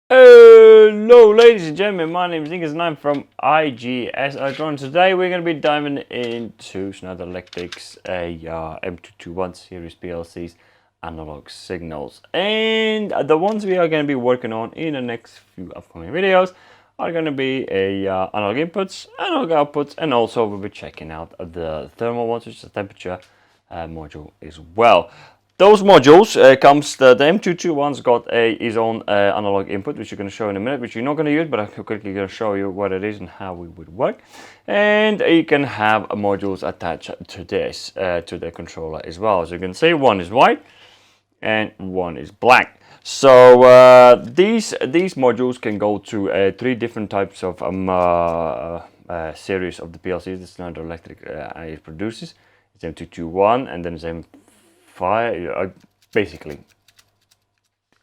Hello ladies and gentlemen, my name is Nick and I'm from IGS Electronics. Today we're going to be diving into Schneider Electric's M221 series PLC's analog signals. And the ones we are going to be working on in the next few upcoming videos are going to be analog inputs, analog outputs, and also we'll be checking out the thermal ones, which is the temperature module as well. Those modules the M221's got his own analog input, which you're going to show in a minute, which you're not going to use, but I'm quickly going to show you what it is and how it would work. And you can have modules attached to this, to the controller as well. As you can see, one is white and one is black. So these modules can go to three different types of series of the PLCs that Schneider Electric produces. It's M221 and then it's basically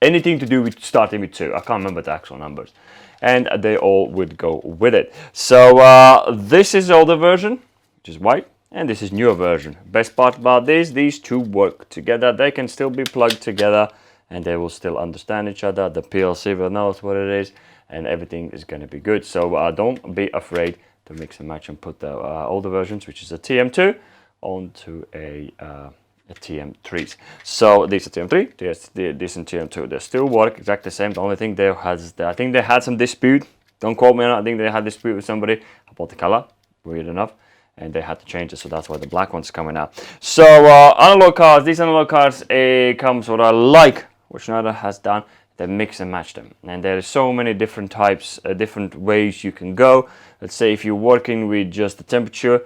anything to do with starting with 2. I can't remember the actual numbers, and they all would go with it. So this is older version, which is white, and this is newer version. Best part about these two work together. They can still be plugged together and they will still understand each other. The PLC will know what it is and everything is going to be good. So don't be afraid to mix and match and put the older versions, which is a TM2, onto a TM3s. So these are TM3, this and TM2. They still work exactly the same. The only thing I think they had some dispute. Don't quote me on it. I think they had dispute with somebody about the color. Weird enough, and they had to change it. So that's why the black one's coming out. So analog cards. These analog cards comes what I like what Schneider has done. They mix and match them, and there are so many different types, different ways you can go. Let's say if you're working with just the temperature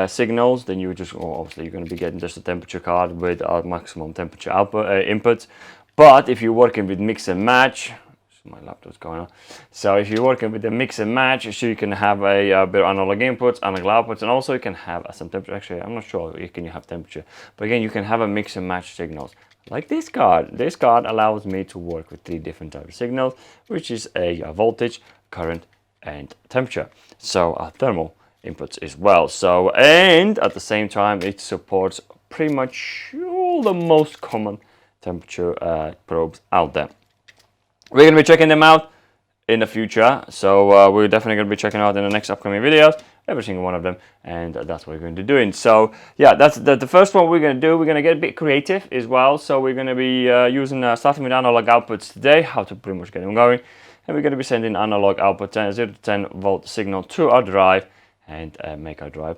signals, then you just obviously you're going to be getting just a temperature card with our maximum temperature output inputs. But if you're working with mix and match, my laptop's going on. So if you're working with the mix and match, so you can have a bit of analog inputs, analog outputs, and also you can have some temperature. Actually, I'm not sure you can have temperature, but again, you can have a mix and match signals. Like this card. This card allows me to work with 3 different types of signals, which is a voltage, current, and temperature. So thermal inputs as well. So, and at the same time it supports pretty much all the most common temperature probes out there. We're going to be checking them out in the future, so we're definitely going to be checking out in the next upcoming videos, every single one of them, and that's what we're going to be doing. So yeah, that's the first one we're going to do. We're going to get a bit creative as well, so we're going to be starting with analog outputs today, how to pretty much get them going, and we're going to be sending analog output 0 to 10 volt signal to our drive and make our drive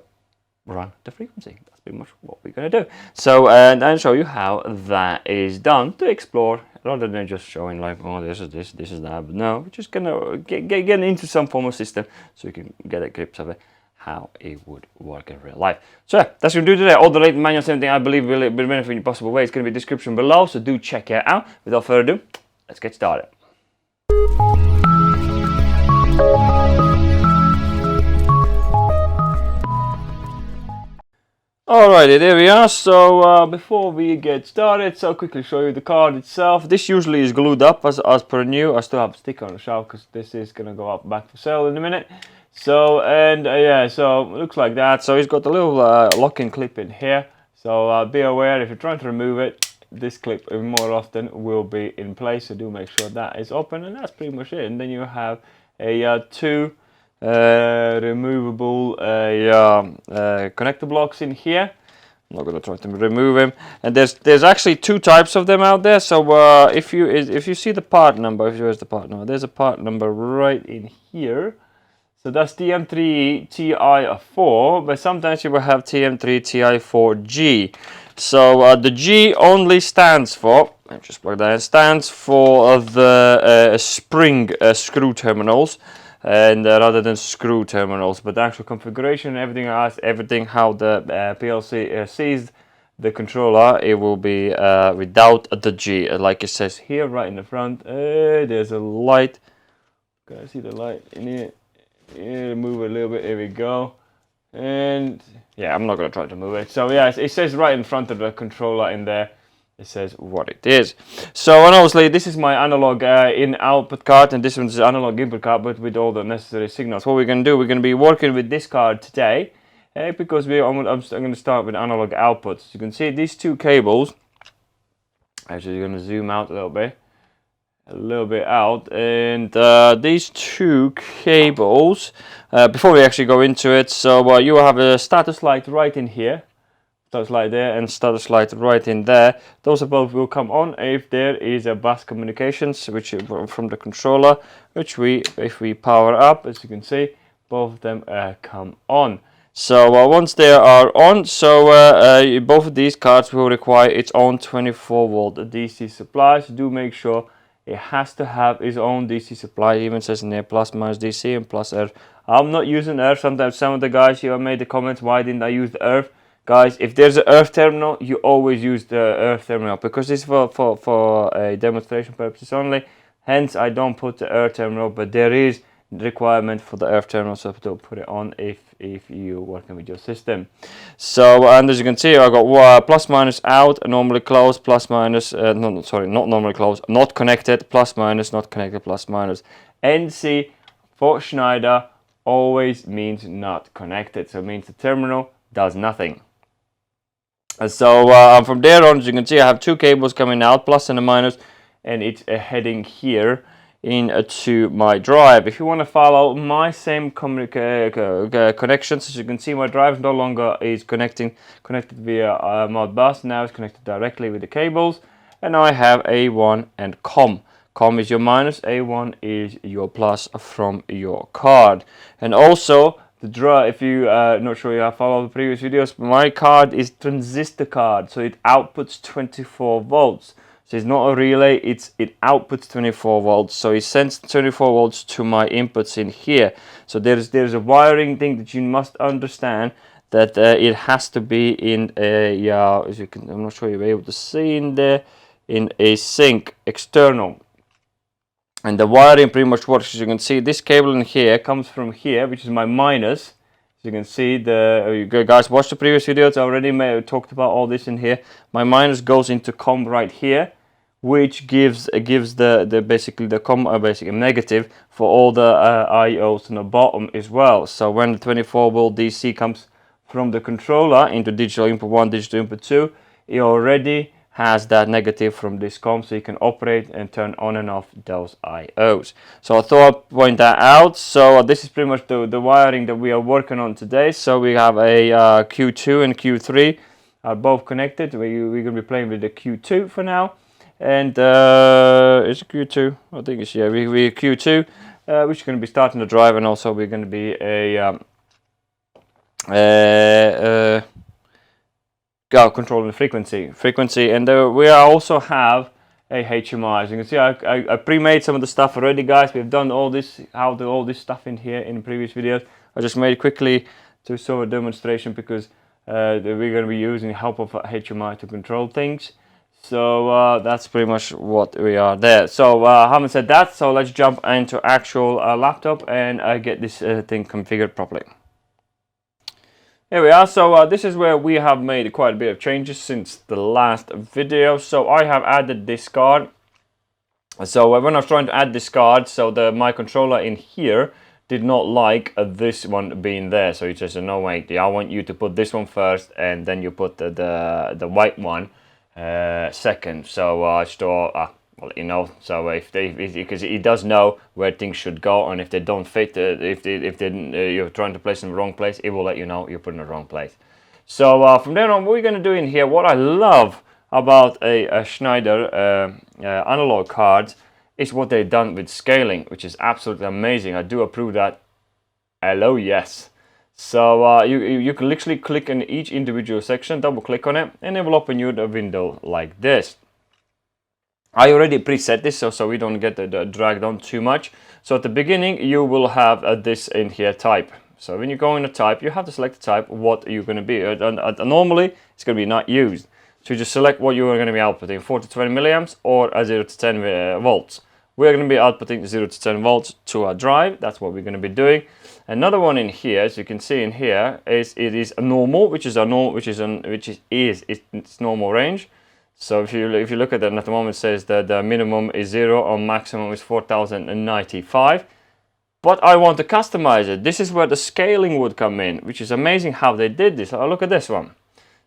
run the frequency. That's pretty much what we're going to do. So and I'll show you how that is done to explore, rather than just showing like, oh, this is this, this is that. But no, we're just going to get into some form of system so you can get a grip of it, how it would work in real life. So yeah, that's what we do today. All the latest manuals, everything I believe will benefit in a possible way. It's going to be in the description below, so do check it out. Without further ado, let's get started. Alrighty, there we are. So before we get started, so I'll quickly show you the card itself. This usually is glued up as per new. I still have a sticker on the shelf because this is gonna go up back for sale in a minute. So and yeah, so it looks like that. So it's got a little locking clip in here. So be aware if you're trying to remove it, this clip more often will be in place. So do make sure that is open, and that's pretty much it. And then you have a 2 removable connector blocks in here. I'm not going to try to remove them. And there's actually 2 types of them out there. So if you see the part number, where's the part number? There's a part number right in here. So that's TM3 TI4, but sometimes you will have TM3 TI4G. So the G only stands for, let me just plug that in, stands for the spring screw terminals, and rather than screw terminals, but the actual configuration and everything how the PLC sees the controller, it will be without the G, like it says here right in the front. There's a light. Can I see the light in here? Yeah, move it a little bit. Here we go. And yeah, I'm not going to try to move it. So yeah, it says right in front of the controller in there. It says what it is. So and obviously this is my analog in output card, and this one's analog input card, but with all the necessary signals. What we're going to do, we're going to be working with this card today, because I'm going to start with analog outputs. You can see these 2 cables. Actually, you're going to zoom out a little bit. a little bit out, and these two cables, before we actually go into it, so you will have a status light right in here, status light there, and status light right in there. Those both will come on if there is a bus communications, which from the controller, which if we power up, as you can see, both of them come on. So once they are on, so both of these cards will require its own 24 volt DC supply. So do make sure it has to have its own DC supply. It even says in there plus minus DC and plus earth. I'm not using earth. Sometimes some of the guys here made the comments, why didn't I use the earth? Guys, if there's an earth terminal, you always use the earth terminal, because this is for a demonstration purposes only. Hence I don't put the earth terminal, but there is requirement for the earth terminal, so don't put it on if you're working with your system. So, and as you can see, I got plus minus out, normally closed, plus minus, not normally closed, not connected, plus minus, not connected, plus minus. NC for Schneider always means not connected, so it means the terminal does nothing. So from there on, as you can see, I have two cables coming out, plus and a minus, and it's heading here into my drive. If you want to follow my same connections, as you can see, my drive no longer is connected via Modbus. Now it's connected directly with the cables, and I have A1 and COM. COM is your minus, A1 is your plus from your card. And also the drive, if you not sure you have followed the previous videos, my card is transistor card, so it outputs 24 volts. So it's not a relay, it outputs 24 volts. So it sends 24 volts to my inputs in here. So there's a wiring thing that you must understand, that it has to be in a, as you can, I'm not sure you'll be able to see in there, in a sync external. And the wiring pretty much works. As you can see, this cable in here comes from here, which is my minus. As you can see, you guys watched the previous videos, I already talked about all this in here. My minus goes into COM right here, which gives basically the COM basically negative for all the IOs on the bottom as well. So when the 24 volt DC comes from the controller into digital input 1, digital input 2, it already has that negative from this COM, so you can operate and turn on and off those IOs. So I thought I'd point that out. So this is pretty much the wiring that we are working on today. So we have a Q2 and Q3 are both connected. We're going to be playing with the Q2 for now. And is it Q2? I think it's, yeah, we Q2, which is going to be starting the drive, and also we're going to be controlling the frequency, and we also have a HMI. As you can see, I pre-made some of the stuff already, guys. We've done all this, all this stuff in here in the previous videos. I just made it quickly to show a demonstration, because we're going to be using the help of HMI to control things. So that's pretty much what we are there. So having said that, so let's jump into actual laptop and get this thing configured properly. Here we are. So this is where we have made quite a bit of changes since the last video. So I have added this card. So when I was trying to add this card, so my controller in here did not like this one being there. So he says, no, wait, I want you to put this one first, and then you put the white one second. So I thought, well, you know, so because he does know where things should go, and if they don't fit, if you're trying to place in the wrong place, it will let you know you're putting in the wrong place. So from then on, what we're going to do in here, what I love about a Schneider analog cards is what they've done with scaling, which is absolutely amazing. I do approve that. Hello, yes. So you can literally click on each individual section, double click on it, and it will open you the window like this. I already preset this so we don't get dragged on too much. So at the beginning you will have this in here, type. So when you go in a type, you have to select the type, what you're going to be. Normally it's going to be not used. So you just select what you are going to be outputting, 4 to 20 milliamps or 0 to 10 volts. We're going to be outputting 0 to 10 volts to our drive. That's what we're going to be doing. Another one in here, as you can see in here, is it is a normal, which is its normal range. So if you look at it at the moment, it says that the minimum is 0 or maximum is 4095. But I want to customize it. This is where the scaling would come in, which is amazing how they did this. Oh, look at this one.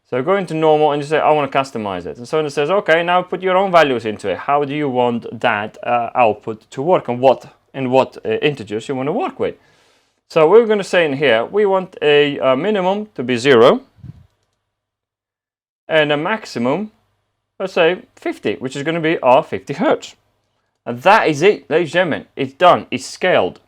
So go into normal and you say, I want to customize it. And so it says, okay, now put your own values into it. How do you want that output to work, and what integers you want to work with? So we're going to say in here, we want a minimum to be 0 and a maximum, let's say 50, which is going to be our 50 hertz. And that is it, ladies and gentlemen. It's done. It's scaled.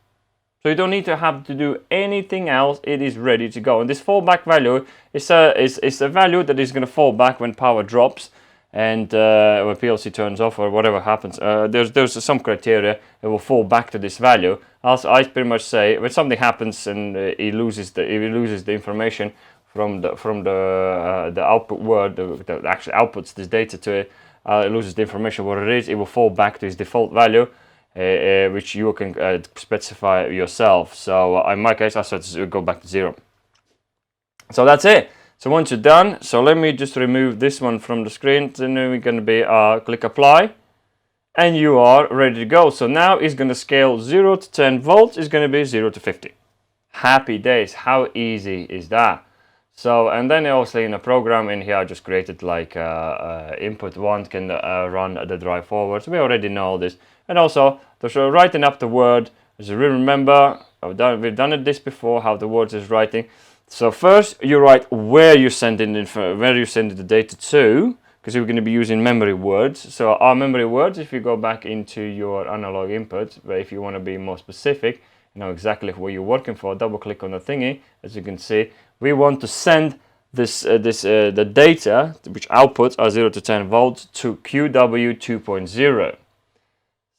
So you don't need to have to do anything else. It is ready to go. And this fallback value is a value that is going to fall back when power drops and when PLC turns off or whatever happens. There's some criteria. It will fall back to this value. Also, I pretty much say when something happens and it loses the information from the output word that actually outputs this data to it. It loses the information what it is. It will fall back to its default value. Which you can specify yourself. So in my case, I said to go back to 0. So that's it. So once you're done, so let me just remove this one from the screen. Then we're going to be click apply, and you are ready to go. So now it's going to scale 0 to 10 volts. Is going to be 0 to 50. Happy days. How easy is that? So, and then obviously in a program in here, I just created like input 1 can run the drive forward. So we already know this. And also, so writing up the word, as you remember, we've done this before, how the words is writing. So first, you write where you send the data to, because you're going to be using memory words. So our memory words, if you go back into your analog inputs, but if you want to be more specific, you know exactly what you're working for, double click on the thingy. As you can see, we want to send the data, which outputs are 0 to 10 volts, to QW 2.0.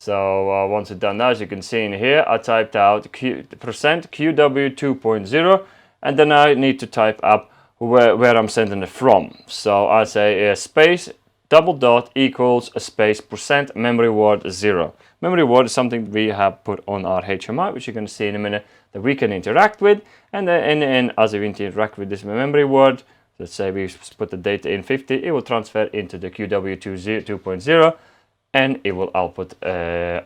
So once it's done that, as you can see in here, I typed out percent QW 2.0, and then I need to type up where I'm sending it from. So I say space double dot equals a space percent memory word 0. Memory word is something we have put on our HMI, which you're going to see in a minute, that we can interact with. And then as we interact with this memory word, let's say we put the data in 50, it will transfer into the QW 2.0. And it will output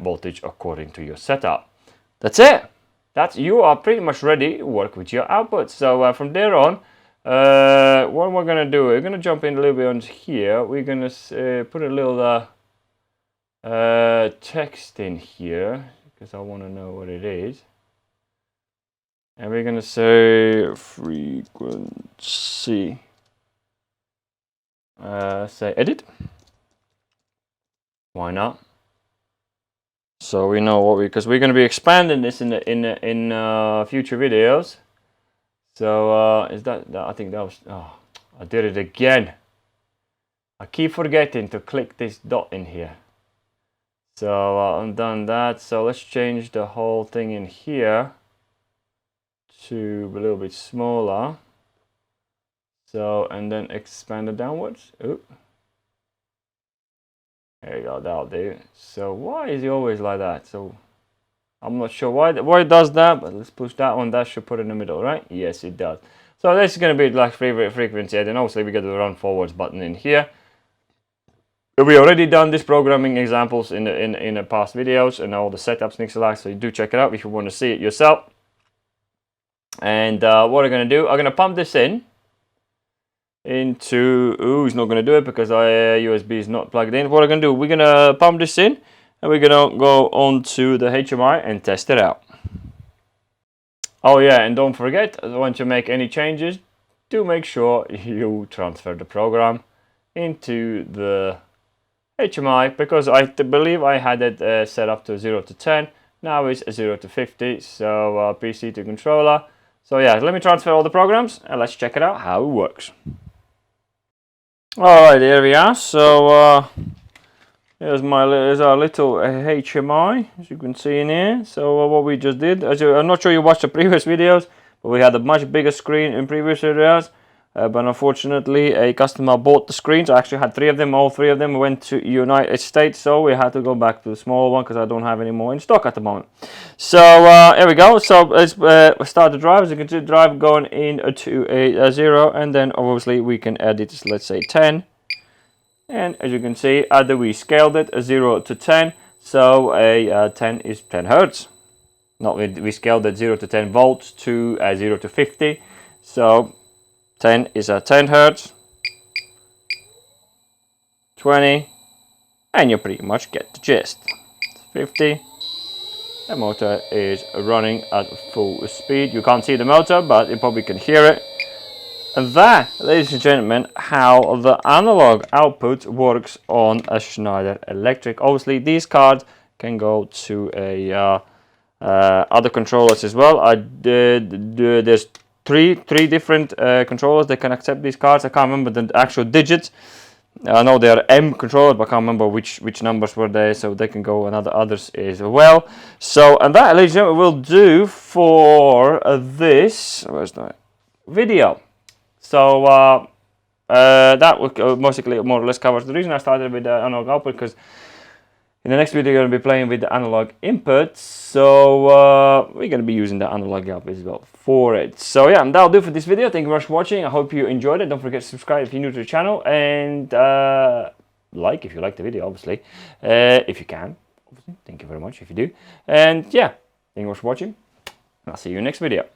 voltage according to your setup. That's it. You are pretty much ready to work with your output. So from there on, what we're going to do, we're going to jump in a little bit on here. We're going to put a little text in here, because I want to know what it is. And we're going to say frequency. Say edit. Why not? So we know because we're going to be expanding this in future videos. So is that I think that was, oh, I did it again. I keep forgetting to click this dot in here. So I've done that. So let's change the whole thing in here to a little bit smaller. So, and then expand it downwards. Oop. There you go, that'll do. So why is he always like that? So I'm not sure why it does that, but let's push that one. That should put it in the middle, right? Yes, it does. So this is going to be like frequency, and then obviously we get the run forwards button in here. We already done this programming examples in the past videos and all the setups, things like that. So you do check it out if you want to see it yourself. And what I'm going to do, I'm going to pump this into, it's not going to do it because USB is not plugged in. What I'm going to do, we're going to pump this in and we're going to go onto the HMI and test it out. Oh yeah, and don't forget, once you make any changes, do make sure you transfer the program into the HMI, because I believe I had it set up to 0 to 10. Now it's 0 to 50, so PC to controller. So yeah, let me transfer all the programs and let's check it out how it works. Alright, here we are. So here's our little HMI, as you can see in here. So what we just did, I'm not sure you watched the previous videos, but we had a much bigger screen in previous videos. But unfortunately, a customer bought the screens. I actually had 3 of them. All 3 of them went to United States, so we had to go back to the smaller one because I don't have any more in stock at the moment. So here we go. So let's start the drive. As you can see, the drive going into a 0, and then obviously we can edit, let's say 10. And as you can see, we scaled it 0 to 10. So a 10 is 10 hertz. Not we scaled it 0 to 10 volts to 0 to 50. So 10 is a 10 hertz, 20, and you pretty much get the gist. 50. The motor is running at full speed. You can't see the motor, but you probably can hear it. And that, ladies and gentlemen, how the analog output works on a Schneider Electric. Obviously, these cards can go to a other controllers as well. There's three different controllers that can accept these cards. I can't remember the actual digits. I know they are M controllers, but I can't remember which numbers were there, so they can go on others as well. So, and that, ladies and gentlemen, will do for this video. So that will mostly more or less covers the reason I started with the analog output, because in the next video, we're going to be playing with the analog input, so we're going to be using the analog output as well for it. So yeah, that'll do for this video. Thank you very much for watching. I hope you enjoyed it. Don't forget to subscribe if you're new to the channel, and like if you like the video, obviously, if you can. Obviously, thank you very much if you do. And yeah, thank you very much for watching, and I'll see you in the next video.